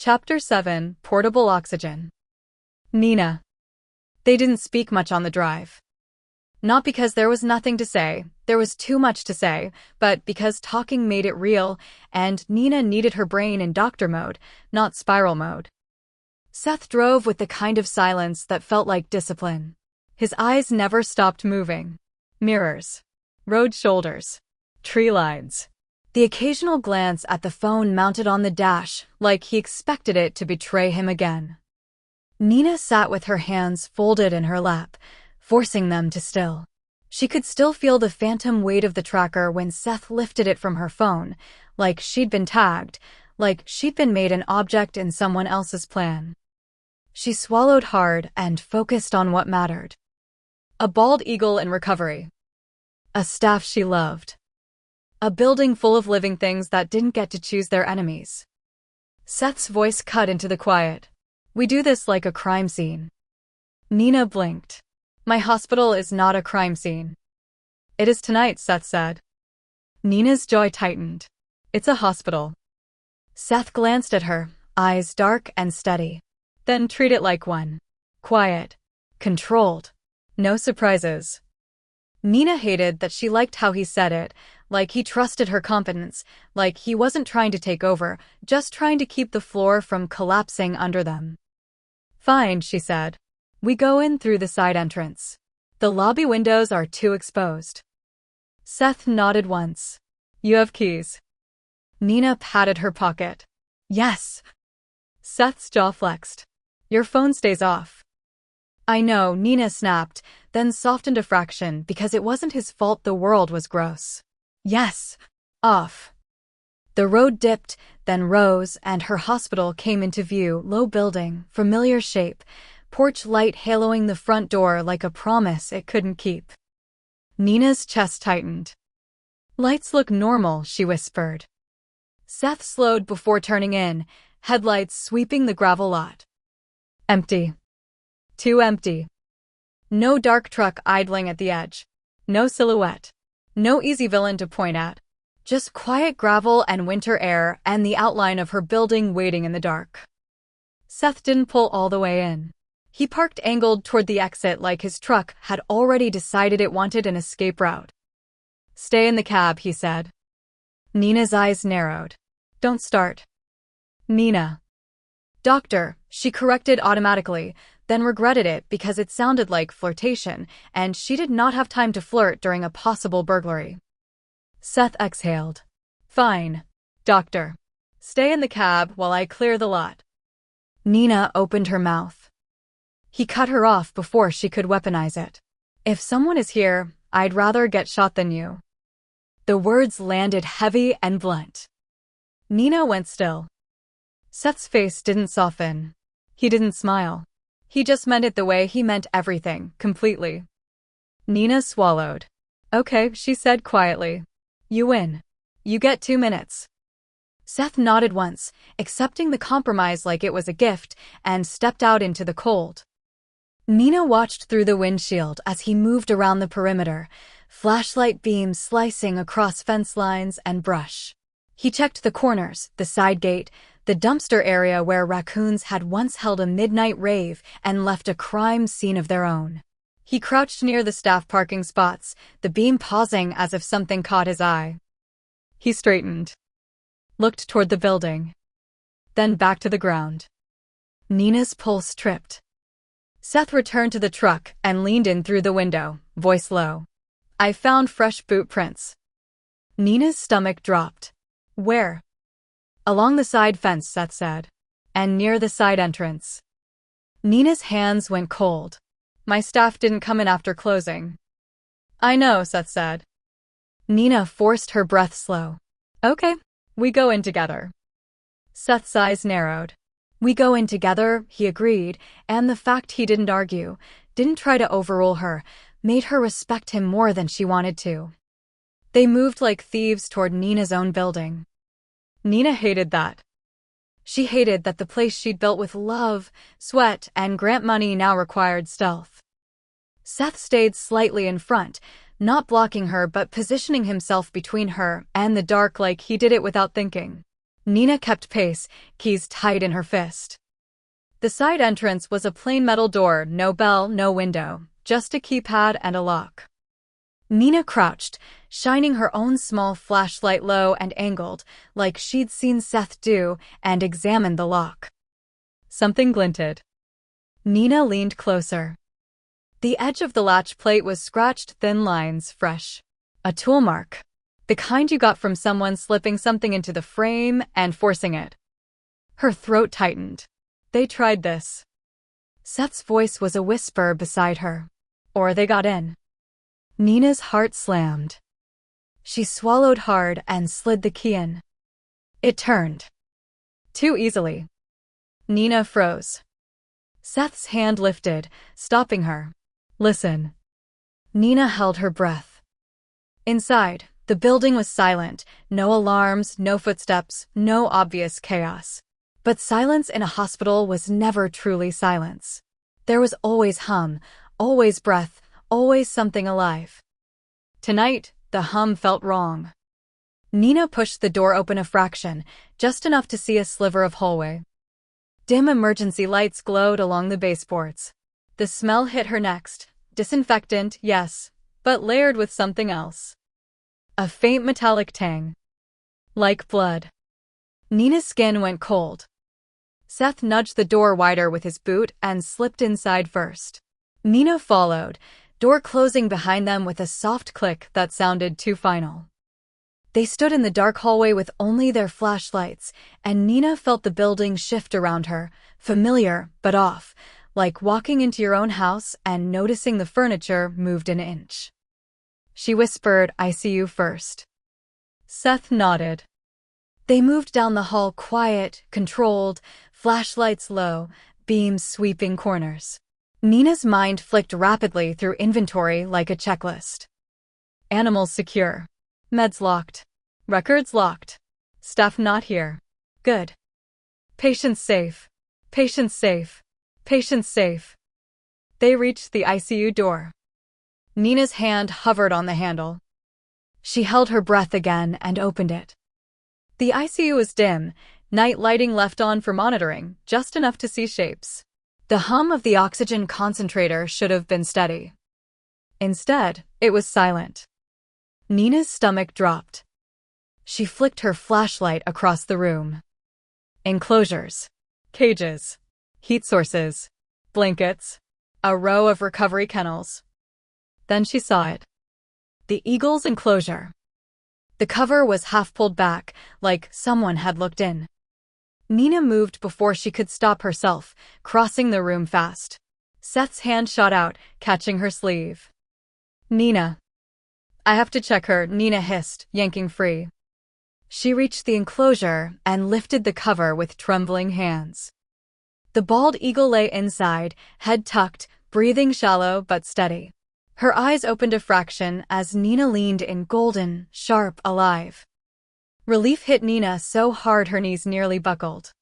Chapter 7, Portable Oxygen. Nina. They didn't speak much on the drive. Not because there was nothing to say, there was too much to say, but because talking made it real, and Nina needed her brain in doctor mode, not spiral mode. Seth drove with the kind of silence that felt like discipline. His eyes never stopped moving. Mirrors. Road shoulders. Tree lines. The occasional glance at the phone mounted on the dash, like he expected it to betray him again. Nina sat with her hands folded in her lap, forcing them to still. She could still feel the phantom weight of the tracker when Seth lifted it from her phone, like she'd been tagged, like she'd been made an object in someone else's plan. She swallowed hard and focused on what mattered. A bald eagle in recovery. A staff she loved. A building full of living things that didn't get to choose their enemies. Seth's voice cut into the quiet. We do this like a crime scene. Nina blinked. My hospital is not a crime scene. It is tonight, Seth said. Nina's jaw tightened. It's a hospital. Seth glanced at her, eyes dark and steady. Then treat it like one. Quiet. Controlled. No surprises. Nina hated that she liked how he said it, like he trusted her competence, like he wasn't trying to take over, just trying to keep the floor from collapsing under them. Fine, she said. We go in through the side entrance. The lobby windows are too exposed. Seth nodded once. You have keys. Nina patted her pocket. Yes. Seth's jaw flexed. Your phone stays off. I know, Nina snapped, then softened a fraction because it wasn't his fault the world was gross. Yes. Off. The road dipped, then rose, and her hospital came into view, low building, familiar shape, porch light haloing the front door like a promise it couldn't keep. Nina's chest tightened. Lights look normal, she whispered. Seth slowed before turning in, headlights sweeping the gravel lot. Empty. Too empty. No dark truck idling at the edge. No silhouette. No easy villain to point at. Just quiet gravel and winter air and the outline of her building waiting in the dark. Seth didn't pull all the way in. He parked angled toward the exit like his truck had already decided it wanted an escape route. Stay in the cab, he said. Nina's eyes narrowed. Don't start. Nina. Doctor, she corrected automatically, then regretted it because it sounded like flirtation, and she did not have time to flirt during a possible burglary. Seth exhaled. Fine. Doctor. Stay in the cab while I clear the lot. Nina opened her mouth. He cut her off before she could weaponize it. If someone is here, I'd rather get shot than you. The words landed heavy and blunt. Nina went still. Seth's face didn't soften. He didn't smile. He just meant it the way he meant everything, completely. Nina swallowed. Okay, she said quietly. You win. You get 2 minutes. Seth nodded once, accepting the compromise like it was a gift, and stepped out into the cold. Nina watched through the windshield as he moved around the perimeter, flashlight beams slicing across fence lines and brush. He checked the corners, the side gate, the dumpster area where raccoons had once held a midnight rave and left a crime scene of their own. He crouched near the staff parking spots, the beam pausing as if something caught his eye. He straightened. Looked toward the building. Then back to the ground. Nina's pulse tripped. Seth returned to the truck and leaned in through the window, voice low. I found fresh boot prints. Nina's stomach dropped. Where? Along the side fence, Seth said. And near the side entrance. Nina's hands went cold. My staff didn't come in after closing. I know, Seth said. Nina forced her breath slow. Okay, we go in together. Seth's eyes narrowed. We go in together, he agreed, and the fact he didn't argue, didn't try to overrule her, made her respect him more than she wanted to. They moved like thieves toward Nina's own building. Nina hated that. She hated that the place she'd built with love, sweat, and grant money now required stealth. Seth stayed slightly in front, not blocking her but positioning himself between her and the dark like he did it without thinking. Nina kept pace, keys tight in her fist. The side entrance was a plain metal door, no bell, no window, just a keypad and a lock. Nina crouched, shining her own small flashlight low and angled, like she'd seen Seth do, and examined the lock. Something glinted. Nina leaned closer. The edge of the latch plate was scratched, thin lines, fresh. A tool mark. The kind you got from someone slipping something into the frame and forcing it. Her throat tightened. They tried this. Seth's voice was a whisper beside her. Or they got in. Nina's heart slammed. She swallowed hard and slid the key in. It turned. Too easily. Nina froze. Seth's hand lifted, stopping her. Listen. Nina held her breath. Inside, the building was silent, no alarms, no footsteps, no obvious chaos. But silence in a hospital was never truly silence. There was always hum, always breath, always something alive. Tonight, the hum felt wrong. Nina pushed the door open a fraction, just enough to see a sliver of hallway. Dim emergency lights glowed along the baseboards. The smell hit her next. Disinfectant, yes, but layered with something else. A faint metallic tang. Like blood. Nina's skin went cold. Seth nudged the door wider with his boot and slipped inside first. Nina followed, door closing behind them with a soft click that sounded too final. They stood in the dark hallway with only their flashlights, and Nina felt the building shift around her, familiar but off, like walking into your own house and noticing the furniture moved an inch. She whispered, "I see you first." Seth nodded. They moved down the hall quiet, controlled, flashlights low, beams sweeping corners. Nina's mind flicked rapidly through inventory like a checklist. Animals secure. Meds locked. Records locked. Staff not here. Good. Patients safe. Patients safe. Patients safe. They reached the ICU door. Nina's hand hovered on the handle. She held her breath again and opened it. The ICU was dim, night lighting left on for monitoring, just enough to see shapes. The hum of the oxygen concentrator should have been steady. Instead, it was silent. Nina's stomach dropped. She flicked her flashlight across the room. Enclosures. Cages. Heat sources. Blankets. A row of recovery kennels. Then she saw it. The Eagle's enclosure. The cover was half pulled back, like someone had looked in. Nina moved before she could stop herself, crossing the room fast. Seth's hand shot out, catching her sleeve. "Nina." "I have to check her," Nina hissed, yanking free. She reached the enclosure and lifted the cover with trembling hands. The bald eagle lay inside, head tucked, breathing shallow but steady. Her eyes opened a fraction as Nina leaned in, golden, sharp, alive. Relief hit Nina so hard her knees nearly buckled.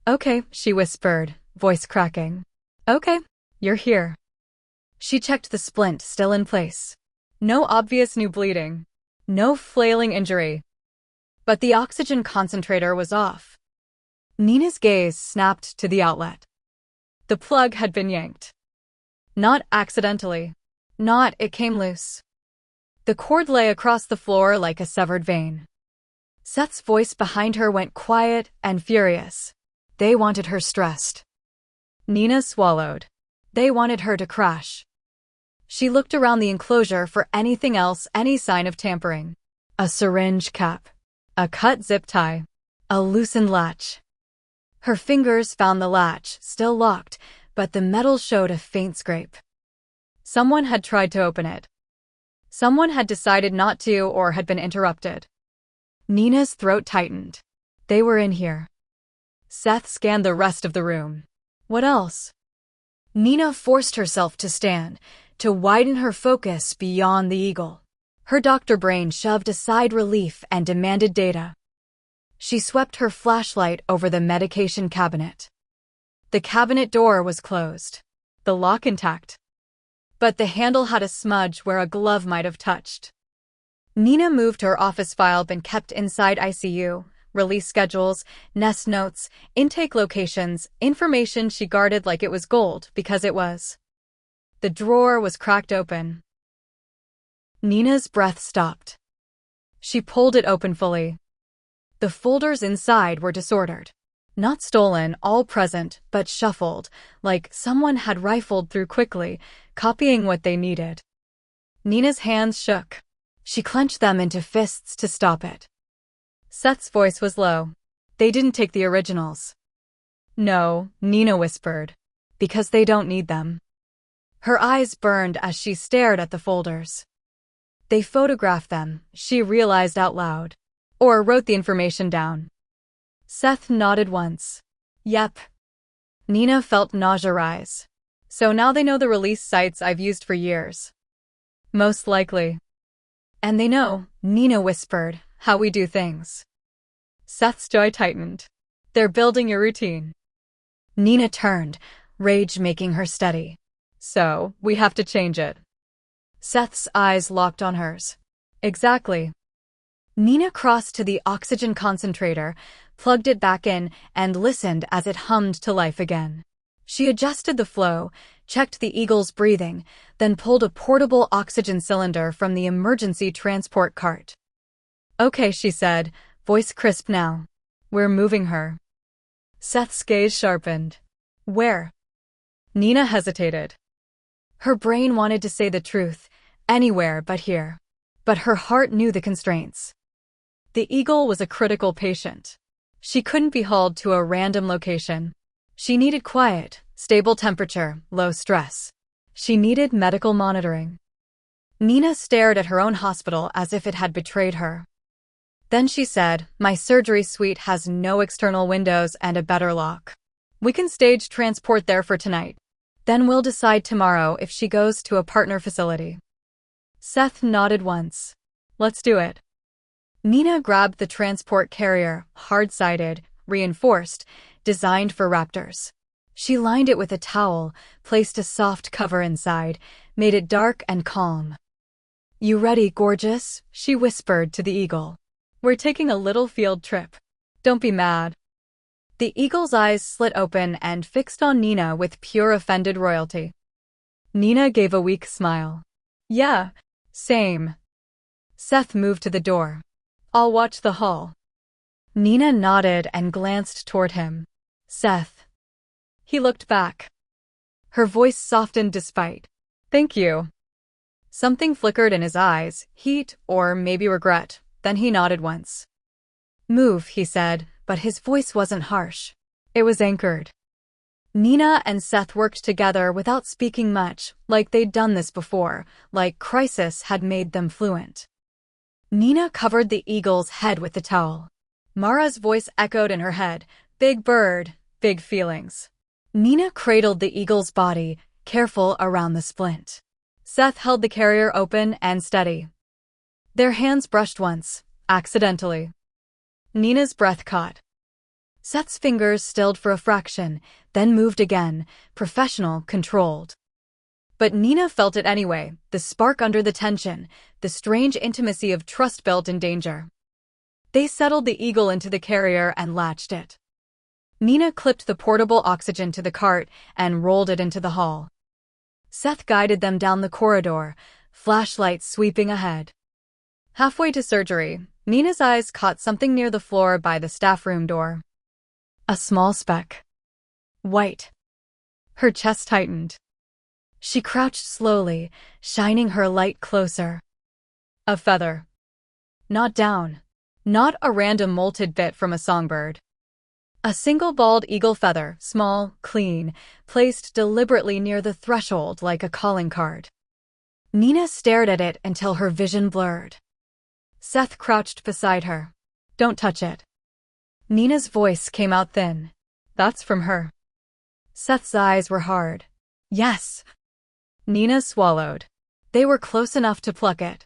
"Okay," she whispered, voice cracking. "Okay, you're here." She checked the splint still in place. No obvious new bleeding. No flailing injury. But the oxygen concentrator was off. Nina's gaze snapped to the outlet. The plug had been yanked. Not accidentally. Not it came loose. The cord lay across the floor like a severed vein. Seth's voice behind her went quiet and furious. They wanted her stressed. Nina swallowed. They wanted her to crash. She looked around the enclosure for anything else, any sign of tampering. A syringe cap. A cut zip tie. A loosened latch. Her fingers found the latch, still locked, but the metal showed a faint scrape. Someone had tried to open it. Someone had decided not to or had been interrupted. Nina's throat tightened. They were in here. Seth scanned the rest of the room. What else? Nina forced herself to stand, to widen her focus beyond the eagle. Her doctor brain shoved aside relief and demanded data. She swept her flashlight over the medication cabinet. The cabinet door was closed. The lock intact. But the handle had a smudge where a glove might have touched. Nina moved her office file been kept inside ICU, release schedules, nest notes, intake locations, information she guarded like it was gold because it was. The drawer was cracked open. Nina's breath stopped. She pulled it open fully. The folders inside were disordered. Not stolen, all present, but shuffled, like someone had rifled through quickly, copying what they needed. Nina's hands shook. She clenched them into fists to stop it. Seth's voice was low. They didn't take the originals. No, Nina whispered. Because they don't need them. Her eyes burned as she stared at the folders. They photographed them, she realized out loud. Or wrote the information down. Seth nodded once. Yep. Nina felt nausea rise. So now they know the release sites I've used for years. Most likely. And they know, Nina whispered, how we do things. Seth's jaw tightened. They're building your routine. Nina turned, rage making her steady. So, we have to change it. Seth's eyes locked on hers. Exactly. Nina crossed to the oxygen concentrator, plugged it back in, and listened as it hummed to life again. She adjusted the flow, checked the eagle's breathing, then pulled a portable oxygen cylinder from the emergency transport cart. Okay, she said, voice crisp now. We're moving her. Seth's gaze sharpened. Where? Nina hesitated. Her brain wanted to say the truth, anywhere but here. But her heart knew the constraints. The eagle was a critical patient. She couldn't be hauled to a random location. She needed quiet, stable temperature, low stress. She needed medical monitoring. Nina stared at her own hospital as if it had betrayed her. Then she said, my surgery suite has no external windows and a better lock. We can stage transport there for tonight. Then we'll decide tomorrow if she goes to a partner facility. Seth nodded once. Let's do it. Nina grabbed the transport carrier, hard-sided, reinforced, designed for raptors. She lined it with a towel, placed a soft cover inside, made it dark and calm. You ready, gorgeous? She whispered to the eagle. We're taking a little field trip. Don't be mad. The eagle's eyes slit open and fixed on Nina with pure offended royalty. Nina gave a weak smile. Yeah, same. Seth moved to the door. I'll watch the hall. Nina nodded and glanced toward him. Seth. He looked back. Her voice softened despite. Thank you. Something flickered in his eyes, heat or maybe regret, then he nodded once. Move, he said, but his voice wasn't harsh. It was anchored. Nina and Seth worked together without speaking much, like they'd done this before, like crisis had made them fluent. Nina covered the eagle's head with the towel. Mara's voice echoed in her head, big bird, big feelings. Nina cradled the eagle's body, careful around the splint. Seth held the carrier open and steady. Their hands brushed once, accidentally. Nina's breath caught. Seth's fingers stilled for a fraction, then moved again, professional, controlled. But Nina felt it anyway, the spark under the tension, the strange intimacy of trust built in danger. They settled the eagle into the carrier and latched it. Nina clipped the portable oxygen to the cart and rolled it into the hall. Seth guided them down the corridor, flashlight sweeping ahead. Halfway to surgery, Nina's eyes caught something near the floor by the staff room door. A small speck. White. Her chest tightened. She crouched slowly, shining her light closer. A feather. Not down. Not a random molted bit from a songbird. A single bald eagle feather, small, clean, placed deliberately near the threshold like a calling card. Nina stared at it until her vision blurred. Seth crouched beside her. Don't touch it. Nina's voice came out thin. That's from her. Seth's eyes were hard. Yes. Nina swallowed. They were close enough to pluck it.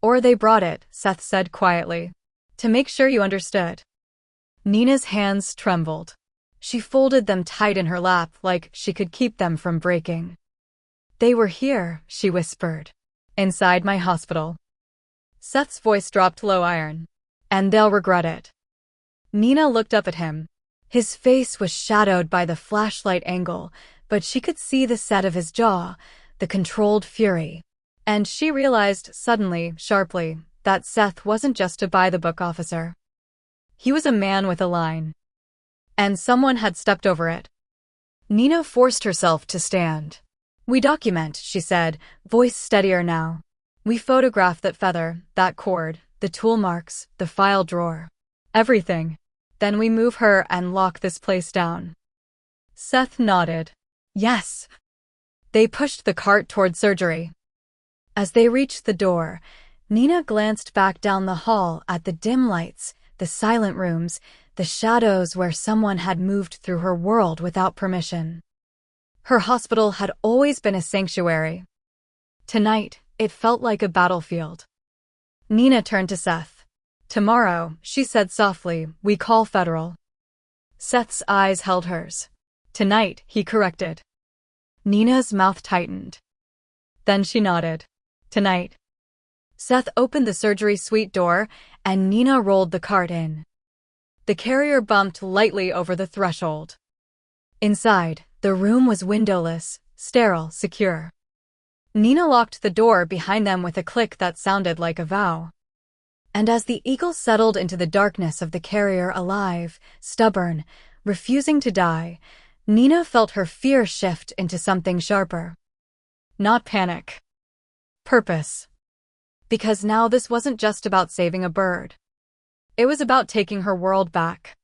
Or they brought it, Seth said quietly. To make sure you understood. Nina's hands trembled. She folded them tight in her lap like she could keep them from breaking. They were here, she whispered. Inside my hospital. Seth's voice dropped low iron. And they'll regret it. Nina looked up at him. His face was shadowed by the flashlight angle, but she could see the set of his jaw, the controlled fury. And she realized suddenly, sharply, that Seth wasn't just a by-the-book officer. He was a man with a line. And someone had stepped over it. Nina forced herself to stand. "We document," she said, voice steadier now. "We photograph that feather, that cord, the tool marks, the file drawer. Everything. Then we move her and lock this place down." Seth nodded. "Yes." They pushed the cart toward surgery. As they reached the door, Nina glanced back down the hall at the dim lights, the silent rooms, the shadows where someone had moved through her world without permission. Her hospital had always been a sanctuary. Tonight, it felt like a battlefield. Nina turned to Seth. "Tomorrow," she said softly, "we call federal." Seth's eyes held hers. "Tonight," he corrected. Nina's mouth tightened. Then she nodded. "Tonight." Seth opened the surgery suite door, and Nina rolled the cart in. The carrier bumped lightly over the threshold. Inside, the room was windowless, sterile, secure. Nina locked the door behind them with a click that sounded like a vow. And as the eagle settled into the darkness of the carrier, alive, stubborn, refusing to die, Nina felt her fear shift into something sharper. Not panic. Purpose. Because now this wasn't just about saving a bird. It was about taking her world back.